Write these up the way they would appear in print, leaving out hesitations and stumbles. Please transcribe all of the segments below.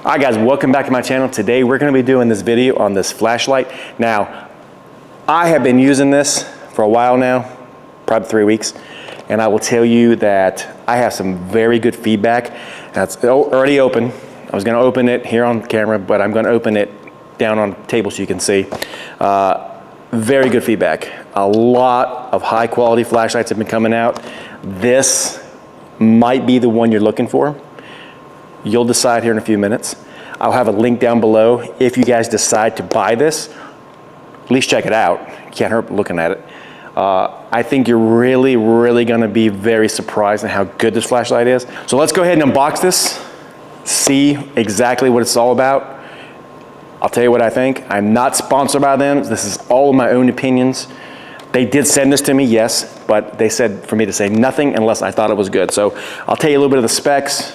Alright guys, welcome back to my channel. Today we're going to be doing this video on this flashlight. Now, I have been using this for a while now, probably 3 weeks, and I will tell you that I have some very good feedback. That's already open. I was going to open it here on camera, but I'm going to open it down on the table so you can see. Very good feedback. A lot of high quality flashlights have been coming out. This might be the one you're looking for. You'll decide here in a few minutes. I'll have a link down below. If you guys decide to buy this, at least check it out. You can't hurt looking at it. I think you're really gonna be very surprised at how good this flashlight is. So let's go ahead and unbox this, see exactly what it's all about. I'll tell you what I think. I'm not sponsored by them. This is all of my own opinions. They did send this to me, yes, but they said for me to say nothing unless I thought it was good. So I'll tell you a little bit of the specs,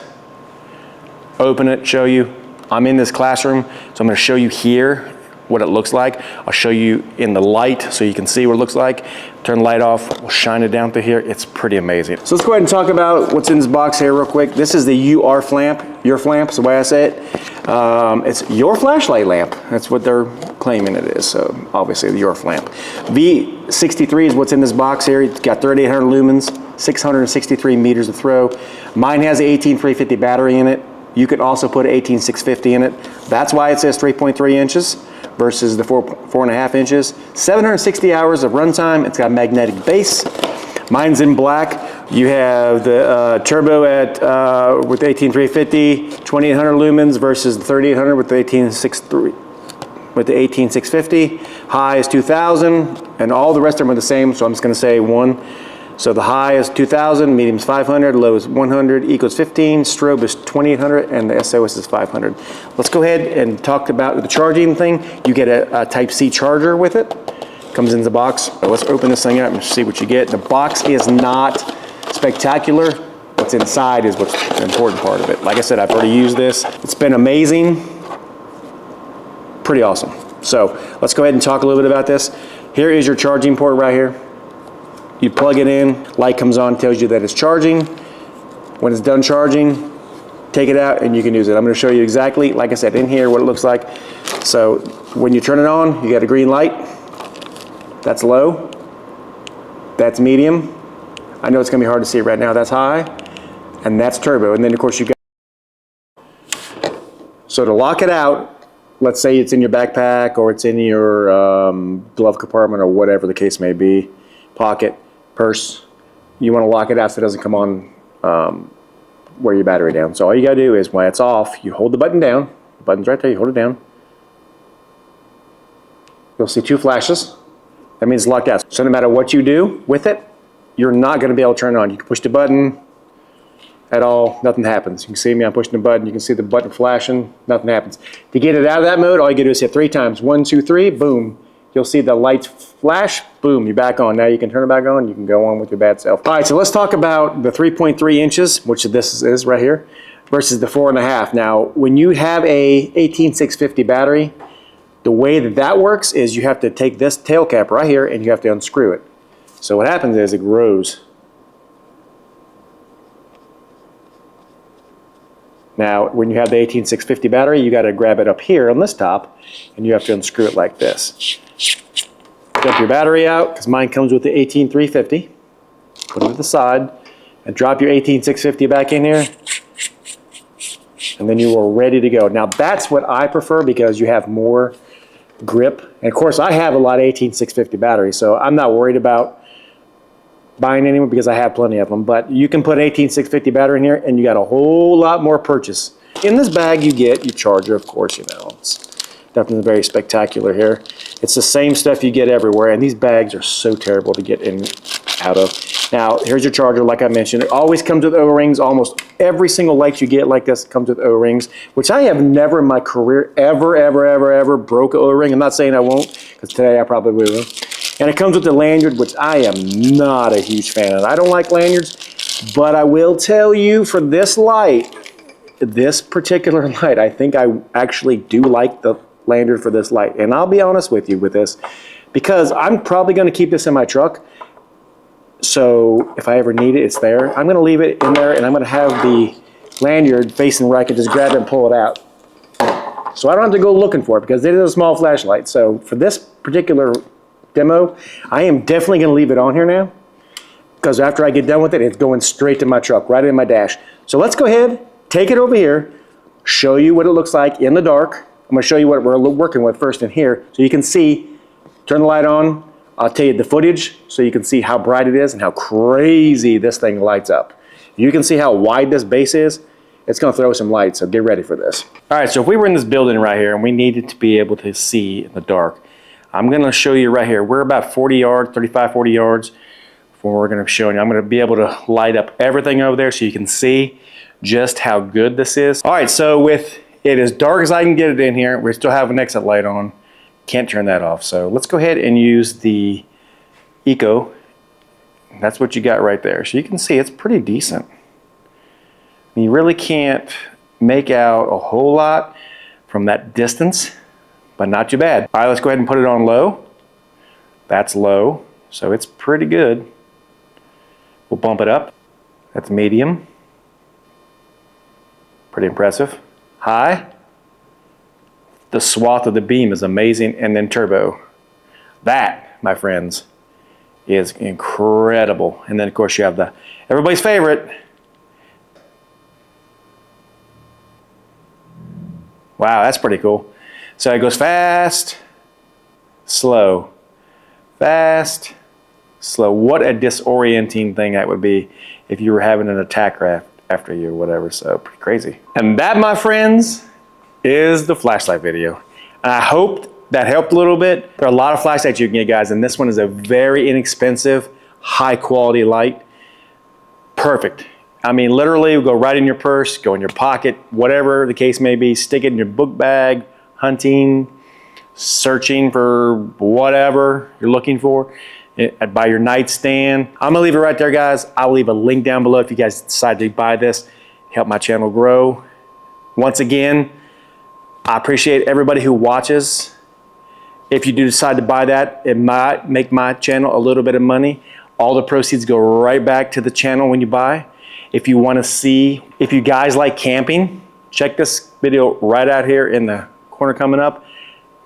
open it, show you. I'm in this classroom, so I'm gonna show you here what it looks like. I'll show you in the light so you can see what it looks like. Turn the light off, we'll shine it down through here. It's pretty amazing. So let's go ahead and talk about what's in this box here real quick. This is the your flamp is the way I say it. It's your flashlight lamp. That's what they're claiming it is, so obviously the your flamp. V63 is what's in this box here. It's got 3,800 lumens, 663 meters of throw. Mine has an 18350 battery in it. You could also put an 18650 in it. That's why it says 3.3 inches versus the 4.5 inches. 760 hours of runtime. It's got a magnetic base. Mine's in black. You have the turbo at with 18350, 2800 lumens versus the 3800 with the 18650. With the 18650. High is 2000, and all the rest of them are the same. So I'm just going to say one. So the high is 2000, medium is 500, low is 100, equals 15, strobe is 2800, and the SOS is 500. Let's go ahead and talk about the charging thing. You get a Type-C charger with it. Comes in the box. So let's open this thing up and see what you get. The box is not spectacular. What's inside is what's the important part of it. Like I said, I've already used this. It's been amazing. Pretty awesome. So let's go ahead and talk a little bit about this. Here is your charging port right here. You plug it in, light comes on, tells you that it's charging. When it's done charging, take it out and you can use it. I'm gonna show you exactly, like I said, in here what it looks like. So when you turn it on, you got a green light. That's low. That's medium. I know it's gonna be hard to see right now. That's high. And that's turbo. And then of course you got. So to lock it out, let's say it's in your backpack or it's in your glove compartment or whatever the case may be, pocket, purse, you want to lock it out so it doesn't come on wear your battery down. So all you got to do is when it's off, you hold the button down. The button's right there, you hold it down. You'll see two flashes. That means it's locked out. So no matter what you do with it, you're not going to be able to turn it on. You can push the button at all, nothing happens. You can see me, I'm pushing the button, you can see the button flashing, nothing happens. To get it out of that mode, all you got to do is hit 3 times. 1, 2, 3, boom. You'll see the lights flash, boom, you're back on. Now you can turn it back on, you can go on with your bad self. All right, so let's talk about the 3.3 inches, which this is right here, versus the 4.5. Now, when you have a 18650 battery, the way that works is you have to take this tail cap right here and you have to unscrew it. So what happens is it grows. Now, when you have the 18650 battery, you got to grab it up here on this top, and you have to unscrew it like this. Dump your battery out, because mine comes with the 18350. Put it to the side, and drop your 18650 back in here, and then you are ready to go. Now, that's what I prefer because you have more grip. And of course, I have a lot of 18650 batteries, so I'm not worried about buying any more because I have plenty of them. But you can put an 18650 battery in here and you got a whole lot more purchase. In this bag you get your charger, of course, you know. It's nothing very spectacular here. It's the same stuff you get everywhere, and these bags are so terrible to get in out of. Now, here's your charger, like I mentioned. It always comes with O-rings. Almost every single light you get like this comes with O-rings, which I have never in my career ever broke an O-ring. I'm not saying I won't, because today I probably will. And it comes with the lanyard, which I am not a huge fan of. I don't like lanyards, but I will tell you for this light, this particular light, I think I actually do like the lanyard for this light. And I'll be honest with you with this, because I'm probably going to keep this in my truck. So if I ever need it, it's there. I'm going to leave it in there, and I'm going to have the lanyard facing where I can just grab it and pull it out. So I don't have to go looking for it because it is a small flashlight. So for this particular demo, I am definitely going to leave it on here now, because after I get done with it, it's going straight to my truck, right in my dash. So let's go ahead, take it over here, show you what it looks like in the dark. I'm going to show you what we're working with first in here, so you can see. Turn the light on. I'll tell you the footage so you can see how bright it is and how crazy this thing lights up. You can see how wide this base is. It's going to throw some light, so get ready for this. All right, so if we were in this building right here and we needed to be able to see in the dark, I'm going to show you right here. We're about 40 yards, 35, 40 yards from where we're going to be showing you. I'm going to be able to light up everything over there so you can see just how good this is. All right, so with it as dark as I can get it in here, we still have an exit light on. Can't turn that off. So let's go ahead and use the Eco. That's what you got right there. So you can see it's pretty decent. You really can't make out a whole lot from that distance, but not too bad. All right, let's go ahead and put it on low. That's low, so it's pretty good. We'll bump it up. That's medium. Pretty impressive. High. The swath of the beam is amazing, and then turbo. That, my friends, is incredible. And then of course you have the everybody's favorite. Wow, that's pretty cool. So it goes fast, slow, fast, slow. What a disorienting thing that would be if you were having an attack after you or whatever. So pretty crazy. And that, my friends, is the flashlight video. And I hope that helped a little bit. There are a lot of flashlights you can get, guys, and this one is a very inexpensive, high quality light. Perfect. I mean, literally go right in your purse, go in your pocket, whatever the case may be, stick it in your book bag, hunting, searching for whatever you're looking for, by your nightstand. I'm gonna leave it right there, guys. I'll leave a link down below if you guys decide to buy this, help my channel grow. Once again, I appreciate everybody who watches. If you do decide to buy that, it might make my channel a little bit of money. All the proceeds go right back to the channel when you buy. If you want to see, if you guys like camping, check this video right out here in the corner coming up.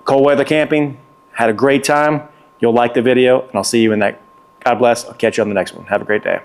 Cold weather camping, had a great time. You'll like the video, and I'll see you in that. God bless. I'll catch you on the next one. Have a great day.